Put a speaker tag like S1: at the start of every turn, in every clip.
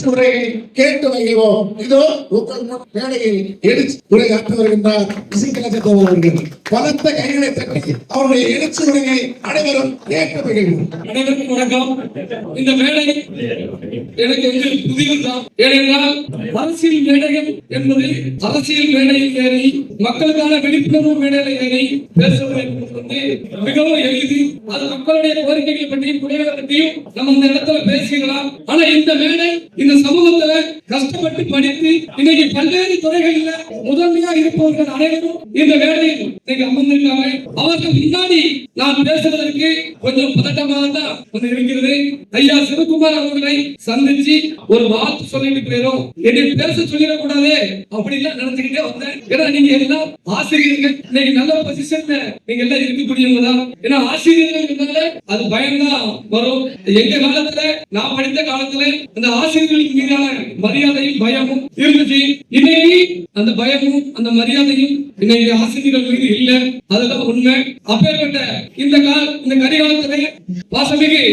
S1: எழுச்சி உரையை கேட்டு வைக்கிறோம். இதோ உங்கள் மேடையில் எழுச்சி உரையாற்ற வருகின்றார் இசைக்கலைஞர் அவர்கள். பலத்த கைகளை தட்டி அவருடைய எழுச்சி உரையை அனைவரும் கேட்டு வைக்கிறோம்.
S2: அனைவருக்கும் வணக்கம். இந்த மேடை எனக்கு புதியதுதான். ஏனென்றால் அரசியல் மேடைகள் என்பது அரசியல் மேடையில் ஏறி மக்களுக்கான விழிப்புணர்வு மேடையில் ஏறி பேசுவது வந்து மிகவும் எளிது. அது மக்களுடைய கோரிக்கைகளை பற்றியும் குறைகளை பற்றியும் நம்ம இந்த இடத்துல பேசிக்கலாம். ஆனா இந்த மேடை இந்த சமூகத்துல கஷ்டப்பட்டு படித்து இன்னைக்கு பல்வேறு துறைகளில் முதன்மையா இருப்பவர்கள் அனைவரும் இந்த மேடையில் இன்னைக்கு அமர்ந்திருக்காங்க. அவர்கள் முன்னாடி நான் பேசுவதற்கு கொஞ்சம் பதட்டமாக தான் வந்து இருக்கிறது. ஐயா சிவகுமார் அவர்களை சந்திச்சு ஒரு வார்த்தை சொல்லிட்டு போயிடும், என்னை பேச சொல்லிடக்கூடாது அப்படின்லாம் நினைச்சுக்கிட்டே வந்தேன். ஏன்னா நீங்க எல்லாம் ஆசிரியர்கள், இன்னைக்கு நல்ல பொசிஷன்ல நீங்க எல்லாம் இருக்கக்கூடியவங்க தான். ஏன்னா ஆசிரியர்கள் இருந்தாலே அது பயம்தான் வரும். எங்க காலத்துல நான் படித்த காலத்துல அந்த ஆசிரியர்களுக்கு மீதான மரியாதையும் பயமும் இருந்துச்சு. இன்னைக்கு அந்த பயமும் அந்த மரியாதையும் இன்னைக்கு ஆசிரியர்கள் மீது இல்ல. அதுதான் உண்மை. அப்பேற்பட்ட இந்த கரிகாலத்திலே பாசமிகு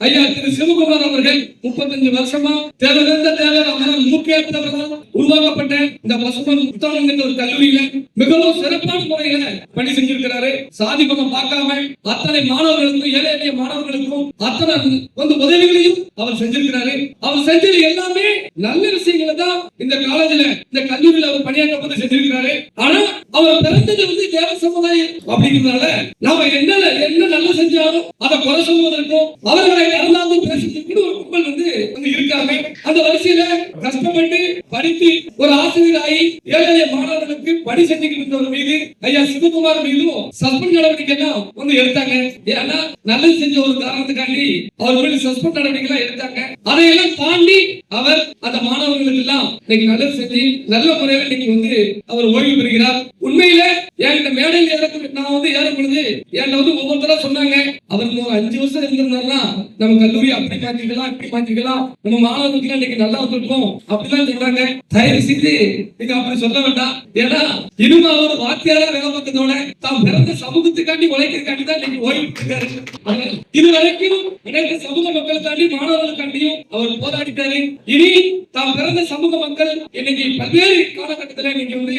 S2: ஐயா திரு சிவகுமார் அவர்கள் 35 வருஷமா தேவையான அவரால் முக்கியத்துவம் உருவாக்கப்பட்ட இந்த பசுமன் புத்தாளம் என்ற ஒரு கல்லூரியில மிகவும் சிறப்பான முறையில பணி செஞ்சிருக்கிறாரு. சாதி மதம் பார்க்காம அத்தனை மாணவர்களுக்கும் ஏழை எளிய மாணவர்களுக்கும் அத்தனை உதவிகளையும் அவர் செஞ்சிருக்கிறாரு. அவர் செஞ்சது எல்லாமே நல்ல விஷயங்களை தான் இந்த காலேஜ்ல இந்த கல்லூரியில அவர் பணியாற்ற செஞ்சிருக்கிறாரு. ஆனா அவர் பிறந்தது வந்து தேவ சமுதாயம் அப்படிங்கிறதுனால நாம என்ன நல்ல செஞ்சாலும் அதை குறை சொல்வதற்கும் அவர்களை நடந்தாந்து பேசுறதுக்கு ஒரு கும்பல் வந்து இருக்காங்க. அந்த வரிசையில கஷ்டப்பட்டு படித்து ஒரு ஆசிரியராகி ஏழை மாணவர்களுக்கு பணி செஞ்சுக்கிட்டு மீது ஐயா சிவகுமார் மீதும் சஸ்பெண்ட் நடவடிக்கை வந்து எடுத்தாங்க. ஏன்னா நல்லது செஞ்ச ஒரு காரணத்துக்காண்டி அவர் மீது சஸ்பெண்ட் நடவடிக்கை எடுத்தாங்க. அதையெல்லாம் தாண்டி அவர் அந்த மாணவர்களுக்கு எல்லாம் இன்னைக்கு நல்லது செஞ்சு நல்ல முறையில் இன்னைக்கு வந்து அவர் ஓய்வு பெறுகிறார். உண்மையில என்கிட்ட மேடையில் நான் வந்து ஏறும் பொழுது என்கிட்ட வந்து ஒவ்வொருத்தரா சொன்னாங்க, அவர் 5 வருஷம் இருந்திருந்தாருன்னா நம்ம கல்லூரி அப்படி மாற்றிக்கலாம் இப்படி மாற்றிக்கலாம், நம்ம மாணவர்களுக்கு இன்னைக்கு நல்லா வந்திருக்கோம் அப்படிலாம் சொல்றாங்க. தயவு செய்து நீங்க அப்படி சொல்ல வேண்டாம். ஏன்னா இனிமே அவர் வாத்தியாரா வேலை பார்த்ததோட தான் பிறந்த சமூகத்துக்காண்டி உழைக்கிறதுக்காண்டி தான் இன்னைக்கு ஓய்வு பெறுகிறாரு. இது வரைக்கும் இணைந்த சமூக மக்களுக்காண்டி மாணவர்களுக்காண்டியும் அவர் போராடிட்டாரு. இனி தாம் பிறந்த சமூக மக்கள் இன்னைக்கு பல்வேறு காலகட்டத்தில் நீங்க வந்து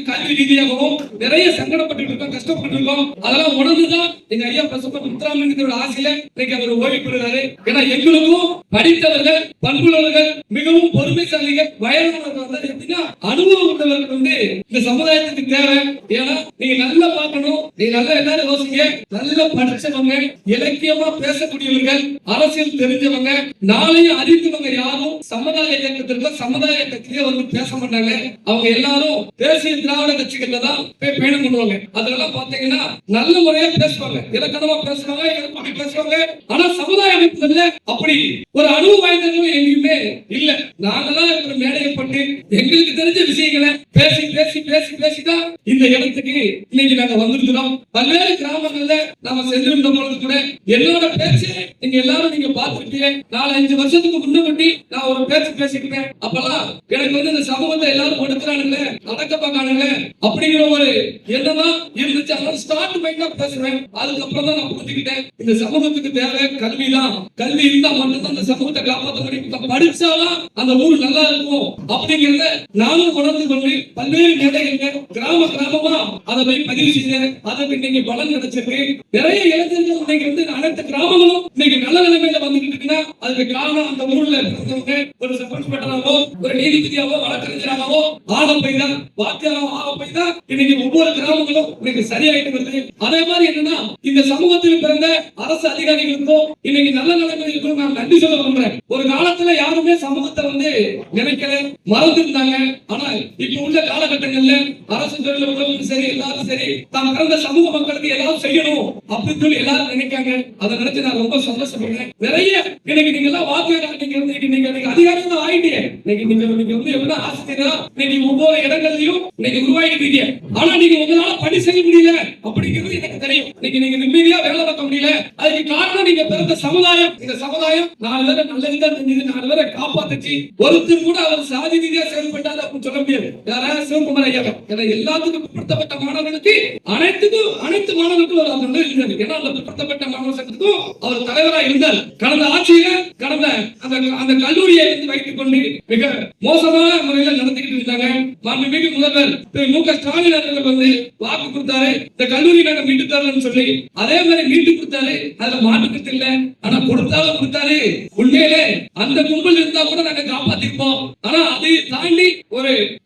S2: கல்வி ரீதியாகவும் நிறைய சங்கடப்பட்டு இருக்கோம், கஷ்டப்பட்டு இருக்கோம். அதெல்லாம் உணர்ந்துதான் எங்க ஐயா பசுமன் முத்துராமலிங்கத்தோட ஆசையில இன்னைக்கு அவர் ஓய்வு பெறுகிறாரு. ஏன்னா எங்களுக்கும் படித்தவர்கள் பண்புள்ளவர்கள் மிகவும் பொறுமைசாலிகள் வயதானவர்கள் எப்படின்னா அனுபவம் உள்ளவர்கள் வந்து இந்த சமுதாயத்துக்கு தேவை. ஏன்னா நீங்க நல்லா பார்க்கணும், நீங்க நல்லா எல்லாரும் யோசிங்க, நல்லா படிச்சவங்க இலக்கியமா பேசக்கூடியவர்கள் அரசியல் தெரிஞ்சவங்க நாளையும் அறிந்தவங்க யாரும் சமுதாய இயக்கத்திற்கு சமுதாய கட்சியிலே வந்து பேச மாட்டாங்க. அவங்க எல்லாரும் தேசிய திராவிட கட்சிகள்ல தான் போய் பயணம் பண்ணுவாங்க. அதெல்லாம் பாத்தீங்கன்னா நல்ல முறையா பேசுவாங்க, இலக்கணமா பேசுவாங்க, அப்படி பேசுவாங்க. ஆனா சமுதாய அமைப்புல அப்படி ஒரு அனுபவம் வாய்ந்தவங்க எங்கேயுமே இல்ல. நாங்கெல்லாம் ஒரு மேடையை பட்டு எங்களுக்கு தெரிஞ்ச விஷயங்களை பேசி பேசி பேசி பேசிதான் இந்த இடத்துக்கு இன்னைக்கு நாங்க வந்திருக்கிறோம். பல்வேறு கிராமங்கள்ல நாம சென்றிருந்த பொழுது கூட என்னோட பேச்சு நீங்க எல்லாரும் நீங்க பார்த்துருக்கீங்க. 4-5 வருஷத்துக்கு முன்னாடி நான் ஒரு பேச்சு பேசிக்கிட்டேன். அப்பெல்லாம் எனக்கு வந்து இந்த சமூகத்தை எல்லாரும் கொடுக்குறானுங்களே நடக்க பார்க்கானுங்களே அப்படிங்கிற ஒரு எண்ணம் இருந்துச்சு. அதனால ஸ்டார்ட் மைண்டா பேசுறேன். அதுக்கப்புறம் தான் நான் புரிஞ்சுக்கிட்டேன் இந்த சமூகத்துக்கு தேவை கல்விதான். கல்வி இருந்தா மட்டும்தான் இந்த சமூகத்தை காப்பாற்ற முடியும். படிச்சாலும் அந்த ஊர் நல்லா இருக்கும் அப்படிங்கிறத நானும் உணர்ந்து கொண்டு பல்வேறு மேடைகள்ல கிராமமா அதை போய் பதிவு செய்தேன். அதற்கு இன்னைக்கு பலன் கிடைச்சிருக்கு. நிறைய இளைஞர்கள் இன்னைக்கு வந்து அனைத்து கிராமங்களும் இன்னைக்கு நல்ல நிலைமையில வந்துட்டு இருக்குன்னா அதுக்கு காரணம் அந்த ஊர்ல இருந்தவங்க ஒரு சர்பன்ஸ்பெக்டராகவோ ஒரு நீதிபதியாவோ வழக்கறிஞராகவோ ஆக போய் தான் வாத்தியாரோ ஆக போய் தான் இன்னைக்கு ஒவ்வொரு கிராமங்களும் இன்னைக்கு சரியாயிட்டு வருது. அதே மாதிரி என்னன்னா இந்த சமூகத்தில் பிறந்த அரசு அதிகாரிகளுக்கும் இன்னைக்கு நல்ல நிலைமைகளுக்கும் நான் நன்றி சொல்ல விரும்புறேன். ஒரு காலத்துல யாருமே சமூகத்தை வந்து நினைக்கல, மறந்துருந்தாங்க. ஆனா இப்ப உள்ள காலகட்டங்கள்ல அரசு தொழிலும் சரி எல்லாரும் சரி தான் பிறந்த சமூக மக்களுக்கு எல்லாரும் செய்யணும் அப்படின்னு சொல்லி எல்லாரும் நினைக்காங்க. அதை நினைச்சு நான் ரொம்ப சந்தோஷப்படுறேன். நிறைய இன்னைக்கு நீங்க எல்லாம் வாக்குகள் நீங்க அதிகாரம் ஆயிட்டீங்க. இன்னைக்கு நீங்க வந்து எவ்வளவு ஆசிரியரா இன்னைக்கு ஒவ்வொரு இடங்கள்லயும் இன்னைக்கு உருவாகிட்டீங்க. ஆனா நீங்க உங்களால பணி செய்ய முடியல அப்படிங்கிறது எனக்கு தெரியும். இன்னைக்கு நீங்க நிம்மதியா வேலை பார்க்க முடியல. அதுக்கு காரணம் நீங்க பிறந்த சமுதாயம். இந்த சமுதாயம் 4 பேரை நல்லதுதான் செஞ்சது, 4 பேரை காப்பாற்ற காப்பாத்துச்சு. ஒருத்தர் கூட அவர் சாதி ரீதியா செயல்பட்டாரு அப்படின்னு சொல்ல முடியாது. யாராவது சிவகுமார் ஐயா ஏன்னா எல்லாத்துக்கும் பிற்படுத்தப்பட்ட மாணவர்களுக்கு அனைத்து மாணவர்களுக்கும் அவர் அந்த இருந்தார். ஏன்னா அந்த பிற்படுத்தப்பட்ட மாணவர் சங்கத்துக்கும் அவர் தலைவராக இருந்தார். கடந்த ஆட்சியில கடந்த அந்த கல்லூரியை வைத்துக் கொண்டு மிக மோசமான முறையில் நடத்திக்கிட்டு இருந்தாங்க. மாண்புமிகு முதல்வர் திரு மு க ஸ்டாலின் அவர்கள் வந்து வாக்கு கொடுத்தாரு, இந்த கல்லூரி நாங்க மீட்டு தரணும்னு சொல்லி. அதே மாதிரி மீட்டு கொடுத்தாரு, அதுல மாட்டுக்கு இல்ல. ஆனா கொடுத்தாலும் கொடுத்தாரு. உண்மையிலே அந்த கும்பல் இருந்தா கூட நாங்க காப்பாத்திருப்போம். ஆனா அதை தாண்டி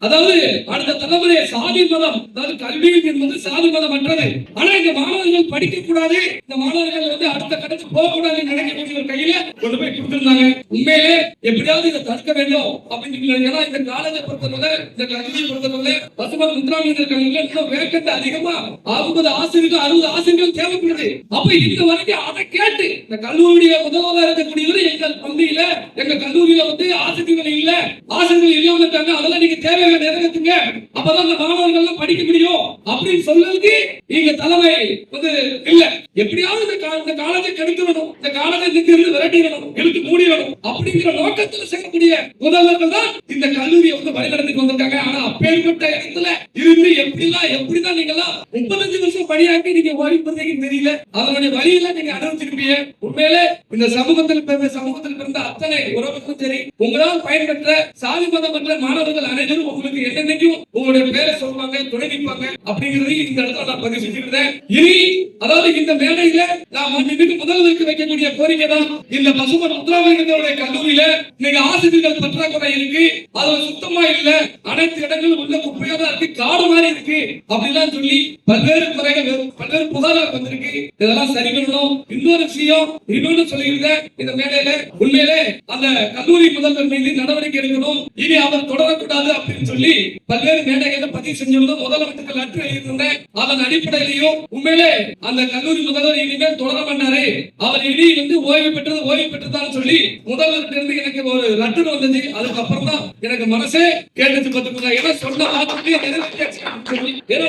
S2: அதாவது அடுத்த தலைமுறை சாதி மதம், அதாவது கல்வி என்பது சாதி மதம் அற்றது. ஆனா இந்த மாணவர்கள் படிக்க கூடாது, இந்த மாணவர்கள் வந்து அடுத்த கட்டத்துக்கு போக கூடாது நினைக்கக்கூடிய ஒரு கையில கொண்டு போய் கொடுத்திருந்தாங்க. உண்மையிலே எப்படியாவது இதை தடுக்க வேண்டும் அப்படின்னு. ஏன்னா இந்த காலேஜை பொறுத்தவரை, இந்த கல்வியை பொறுத்தவரை பசுமன் முத்துராமலிங்க கல்வியில இன்னும் வேக்கண்ட் அதிகமா 50 ஆசிரியர்கள் 60 ஆசிரியர்கள் தேவைப்படுது. அப்ப இந்த வரைக்கும் அதை கேட்டு இந்த கல்லூரிய முதல்வராக இருக்கக்கூடியவர் எங்கள் பள்ளியில எங்க கல்லூரியில வந்து ஆசிரியர்கள் இல்ல, ஆசிரியர்கள் இல்லாம இருக்காங்க, அதெல்லாம் நீங்க தேவையான நிறைவேற்றுங்க, அப்பதான் அந்த மாணவர்கள் படிக்க முடியும் அப்படின்னு சொல்றதுக்கு இங்க தலைமை வந்து இல்ல. எப்படியாவது இந்த காலேஜை கெடுக்கணும், இந்த காலேஜை இருந்து விரட்டிடணும், இழுத்து மூடிடணும் அப்படிங்கிற நோக்கத்தில் செய்யக்கூடிய முதல்வர்கள் தான் இந்த கல்லூரியை வந்து வழிநடத்திட்டு வந்திருக்காங்க. ஆனா அப்பேற்பட்ட இடத்துல இருந்து எப்படிதான் நீங்க 35 வருஷம் பணியாக்கி நீங்க ஓய்வு பெறுவீங்கன்னு தெரியல. அதனுடைய வழியில நீங்க அனுபவிச்சிருப்பீங்க. உண்மையிலே இந்த சமூகத்தில் பிறந்த அத்தனை உறவுகளும் சரி, உங்களால் பயன்பெற்ற சாதி மதம் என்ற மாணவர்கள் அனைவரும் உங்களுக்கு என்னென்னைக்கும் உங்களுடைய பேரை சொல்லுவாங்க, துணை நிற்பாங்க அப்படிங்கிறதையும் இந்த இடத்துல நான் பதிவு செஞ்சிருக்கிறேன். இனி அதாவது இந்த மேடையில நான் முதல்வருக்கு வைக்கக்கூடிய கோரிக்கை தான், இந்த பசுமன் முத்துராமலிங்கனுடைய கல்லூரியில நீங்க ஆசிரியர்கள் பற்றாக்குறை இருக்கு, அது சுத்தமா இல்ல, அனைத்து இடங்களும் உள்ள குப்பையா தான் இருக்கு, காடு மாதிரி இருக்கு அப்படிலாம் சொல்லி பல்வேறு குறைகள் பல்வேறு புகார்கள் வந்திருக்கு. இதெல்லாம் சரி பண்ணணும். இன்னொரு விஷயம் இன்னொன்னு சொல்லியிருக்கேன் இந்த மேடையில, உண்மையிலே அந்த கல்லூரி முதல்வர் மீது நடவடிக்கை எடுக்கணும், இனி அவர் தொடரக்கூடாது அப்படின்னு சொல்லி பல்வேறு மேடைகளை பதிவு செஞ்சிருந்தோம். முதலமைச்சர் லெட்டர் எழுதியிருந்தேன். அதன் அடிப்படையிலையும் உண்மையிலே அந்த கல்லூரி முதல்வர் இனிமேல் தொடர மாட்டாரு, அவர் இனி வந்து ஓய்வு பெற்றதான் சொல்லி முதல்வர்கிட்ட இருந்து எனக்கு ஒரு லெட்டர் வந்தது. அதுக்கப்புறம் தான் எனக்கு மனசே கேட்டது பார்த்துக்கோங்க. ஏன்னா சொன்ன வார்த்தையே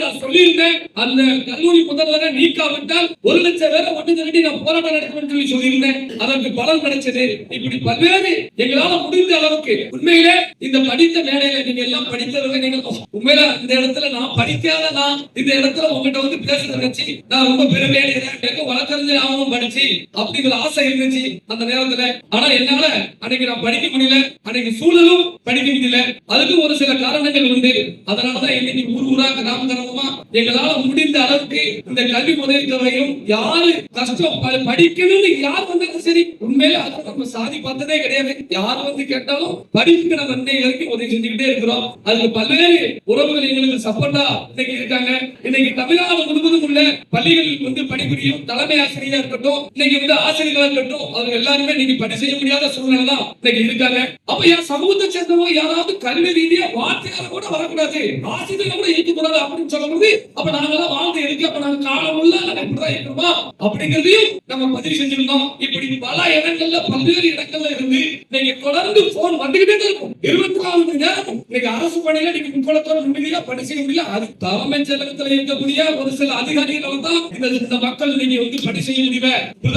S2: நான் சொல்லியிருந்தேன், அந்த கல்லூரி முதல்வரை நீக்காவிட்டால் 1 லட்சம் பேரை ஒன்று திரட்டி நான் போராட்டம் நடத்துவேன் சொல்லியிருந்தேன். அதற்கு பலன் கிடைச்சது. இப்படி பல்வேறு எங்களால முடிந்த அளவுக்கு உண்மையிலே இந்த படித்த மேடையில நீங்க எல்லாம் படித்தவங்க, நீங்க உண்மையில இந்த இடத்துல நான் படிக்காத நான் இந்த இடத்துல உங்ககிட்ட வந்து பேசுறது நினைச்சு நான் ரொம்ப பெருமையா எனக்கு வழக்கறிஞர் ஆகணும் படிச்சு அப்படிங்கிற ஆசை இருந்துச்சு அந்த நேரத்துல. ஆனா என்னால அன்னைக்கு நான் படிக்க முடியல, அன்னைக்கு சூழலும் படிக்க முடியல. அதுக்கு ஒரு சில காரணங்கள் உண்டு. அதனாலதான் இன்னைக்கு ஊரா கிராமமா எங்களால முடிந்த அளவுக்கு இந்த கல்வி உதவித்தொகையும் யாரு கஷ்டம் படிக்கணும்னு யார் வந்தாலும் சரி, உண்மையிலே அதை நம்ம சாதி பார்த்ததே கிடையாது. யார் வந்து கேட்டாலும் படிப்புக்கு நம்ம இன்னைக்கு வரைக்கும் உதவி செஞ்சுக்கிட்டே இருக்கிறோம். அதுக்கு பல்வேறு உறவுகள் எங்களுக்கு சப்போர்ட்டா இன்னைக்கு இருக்காங்க. இன்னைக்கு தமிழ்நாடு முழுவதும் உள்ள பள்ளிகளில் வந்து பணிபுரியும் தலைமை ஆசிரியரா இருக்கட்டும், இன்னைக்கு வந்து ஆசிரியர்களா இருக்கட்டும், அவங்க எல்லாருமே இன்னைக்கு பணி செய்ய முடியாத சூழ்நிலை தான் இன்னைக்கு இருக்காங்க. அப்ப என் சமூகத்தை சேர்ந்தவங்க யாராவது கல்வி ரீதியா வார்த்தையால கூட வரக்கூடாது, ஆசிரியர்கள் கூட இருக்கக்கூடாது அப்படின்னு சொல்லும்போது அப்ப நாங்கெல்லாம் வாழ்ந்து இருக்கு, அப்ப நாங்க காலம் உள்ள இப்படிதான் இருக்கணுமா அப்படிங்கிறதையும் நம்ம பதிவு செஞ்சிருந்தோம். இப்படி பல இடங்கள்ல பல்வேறு இடங்கள்ல இருந்து இன்னைக்கு தொடர்ந்து போன் வந்துகிட்டே இருக்கும். 24 மணி நேரம் இன்னைக்கு அரசு பணியில நீங்க முன்போலத்தோட முடியல, பணி செய்ய முடியல. அது தலைமைச் செயலகத்தில் இருக்கக்கூடிய ஒரு சில அதிகாரிகள் தான் இந்த மக்கள் நீங்க வந்து பணி செய்ய முடியல.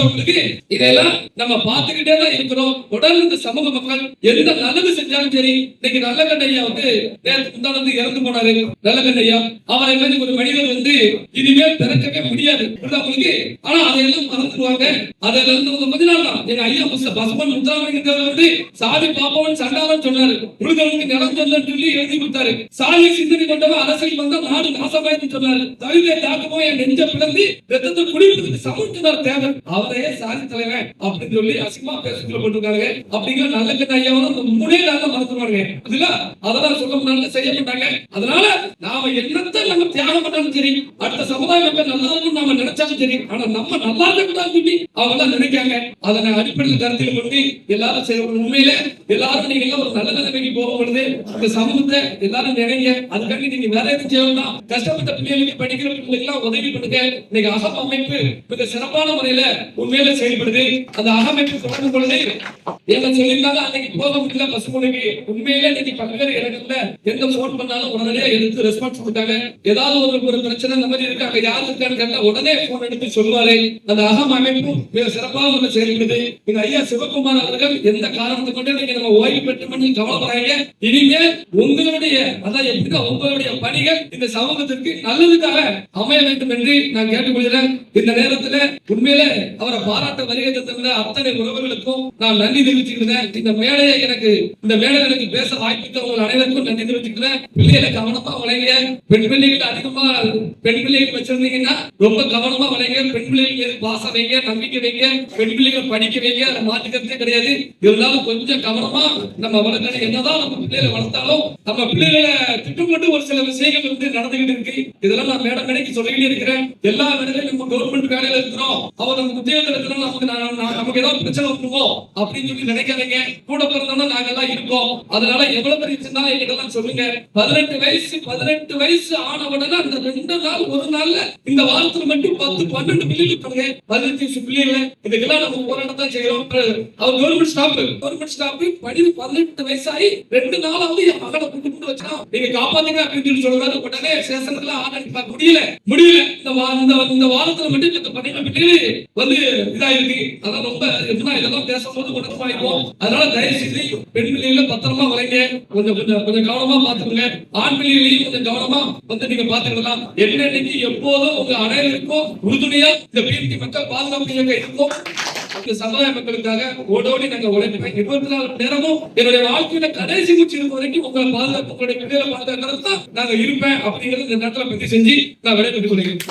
S2: உங்களுக்கு இதெல்லாம் நம்ம பார்த்துக்கிட்டே தான் இருக்கிறோம். தொடர்ந்து இந்த சமூக மக்கள் எந்த நல்லது செஞ்சாலும் சரி, இன்னைக்கு நல்லகண்ணையா வந்து நேற்று இறந்து போனாரு. நல்லகண்ணையா அவரை மாதிரி ஒரு மனிதர் வந்து இனிமேல் பிறக்கவே முடியாது உங்களுக்கு. ஆனா அதையெல்லாம் மறந்துடுவாங்க. அதெல்லாம் கொஞ்ச நாள் தான் எங்க ஐயா பசுமன் முத்துராமலிங்க வந்து சாதி பாப்பவன் சண்டாளன் சொன்னாரு, உழுதவனுக்கு நிலம் சொல்லி எழுதி கொடுத்தாரு. சாதி சிந்தனை கொண்டவன் அரசியல் வந்தா நாடு நாசமாயின்னு சொன்னாரு. தவிர தாக்கமோ என் நெஞ்ச பிளந்து ரத்தத்தை குடிப்பதற்கு சமூகத்தினர் தேவை, அவரையே சாதி தலைவன் அப்படின்னு சொல்லி அசிங்கமா பேசுக்குள்ள போட்டுருக்காங்க. அப்படிங்கிற நல்ல கண்ண ஐயாவும் அந்த 3 நாள்ல மறந்துடுவாங்க. அதுல அதெல்லாம் சொல்ல முடியாது, செய்ய மாட்டாங்க. அதனால நாம என்னத்தை நம்ம தியாகம் பண்ணாலும் சரி, அடுத்த சமுதாய மக்கள் நல்லா இருக்கும் நாம நினைச்சாலும் சரி, ஆனா நம்ம நல்லா இருக்கக்கூடாது சொல்லி அவங்க எல்லாம் நினைக்காங்க. அதனை அடிப்படையில் கருத்தில் கொண்டு எல்லாரும் செய்யணும். உண்மையில எல்லாரும் நீங்க எல்லாம் ஒரு நல்ல நிலைமைக்கு போகும் பொழுது இந்த சமூகத்தை எல்லாரும் நினைங்க. அதுக்காக நீங்க வேற எதுவும் செய்யணும், கஷ்டப்பட்ட பிள்ளைகளுக்கு படிக்கிற பிள்ளைகளுக்கு எல்லாம் உதவி பண்ணுங்க. இன்னைக்கு அகம் அமைப்பு மிக சிறப்பான முறையில உண்மையில செயல்படுது. அந்த அகமைப்பு தொடங்கும் பொழுது என்ன சொல்லியிருந்தாலும் அன்னைக்கு போக முடியல பசுமொழிக்கு. உண்மையில இன்னைக்கு பல்வேறு இடங்கள்ல எந்த போன் பண்ணாலும் உடனடியா எடுத்து ரெஸ்பான்ஸ் கொடுத்தாங்க. ஏதாவது ஒரு பிரச்சனை இந்த மாதிரி இருக்காங்க, யாரு இருக்கான்னு கேட்டா உடனே போன எடுத்து சொல்வாரு. அந்த அகம் அமைப்பு மிக சிறப்பாக வந்து செயல்படுது. இந்த ஐயா சிவகுமார் அவர்கள் எந்த காரணத்தை கொண்டு நீங்க நம்ம ஓய்வு பெற்றோம்னு கவலைப்படுறாங்க. இனிமேல் உங்களுடைய அதான் எப்படி உங்களுடைய பணிகள் இந்த சமூகத்திற்கு நல்லதுக்காக அமைய வேண்டும் என்று நான் கேட்டுக்கொள்கிறேன். இந்த நேரத்துல உண்மையில அவரை பாராட்ட வருகை தந்திருந்த அத்தனை உறவுகளுக்கும் நான் நன்றி தெரிவிச்சுக்கிறேன். இந்த மேடையை எனக்கு பேச வாய்ப்பு உங்கள் அனைவருக்கும் நன்றி தெரிவிச்சுக்கிறேன். பிள்ளைகளை கவனமா வளைங்க. பெண் பிள்ளைகள் அதிகமா பெண் பிள்ளைகள் வச்சிருந்தீங்கன்னா ரொம்ப கவனமா வளைங்க. பெண் பிள்ளைகள் மீது பாசம் வைங்க, நம்பிக்கை வைங்க. பெண் பிள்ளைகள் படிக்க வைங்க. அதை மாற்றுக்கிறதே கிடையாது. இருந்தாலும் கொஞ்சம் கவனமா நம்ம வளர்க்கணும். என்னதான் நம்ம பிள்ளைகளை வளர்த்தாலும் நம்ம பிள்ளைகளை திட்டமிட்டு ஒரு சில விஷயங்கள் வந்து நடந்துகிட்டு இருக்கு. இதெல்லாம் நான் மேடைக்கு சொல்லிக்கிட்டே இருக்கிறேன். எல்லா வேலையிலும் நம்ம கவர்மெண்ட் வேலையில இருக்கிறோம், அவர் நம்ம உத்தியோகத்தில் இருக்கிறோம், நமக்கு ஏதாவது பிரச்சனை வந்துருவோம் அப்படின்னு சொல்லி நினைக்காதீங்க. கூட பிறந்தோம்னா நாங்க எல்லாம் இருக்கோம். அதனால எவ்வளவு பெரிய சின்ன எங்கெல்லாம் சொல்லுங்க. 18 வயசு ஆன உடனே அந்த 2 நாள் ஒரு நாள்ல இந்த வாரத்துல மட்டும் 10-12 பிள்ளைகள் பண்ணுங்க. 15 பிள்ளைகள் இதுக்கெல்லாம் நம்ம போராட்டம் தான் செய்யறோம். அவர் கவர்மெண்ட் ஸ்டாப் படி 18 வயசாகி 2 நாளாவது என் மகளை கூட்டு வச்சா நீங்க காப்பாத்துங்க அப்படின்னு சொல்லி சொல்றாரு. உடனே சேஷன்ல ஆரம்பிப்பா முடியல. இந்த வாரத்துல மட்டும் இந்த 12 பிள்ளைகள் வந்து இதாயிருக்கு. அதான் ரொம்ப எப்படின்னா இதெல்லாம் பேசும்போது உடனே அதனால தயவு செய்து பெண் பிள்ளைகளை பத்திரமா வளைங்க. கொஞ்சம் கவனமா பாத்துக்கோங்க. ஆண் பிள்ளைகளையும் கொஞ்சம் கவனமா வந்து நீங்க பாத்துக்கலாம். என்னன்னைக்கு எப்போதும் உங்க அனைவருக்கும் உறுதுணையா இந்த பிஎம்டி மக்கள் பாதுகாப்பு இயக்கம் இருக்கும். சமுதாய மக்களுக்காக ஓடோடி நாங்க உழைப்பேன். 24 மணி நேரமும் என்னுடைய வாழ்க்கையில கடைசி மூச்சு இருக்கும் வரைக்கும் உங்களை பாதுகாப்பு உங்களுடைய பிள்ளைகளை பாதுகாக்கிறது தான் நாங்க இருப்பேன் அப்படிங்கறது இந்த நேரத்துல பத்தி செஞ்சு நான் விடைபெற்றுக் கொள்கிறேன்.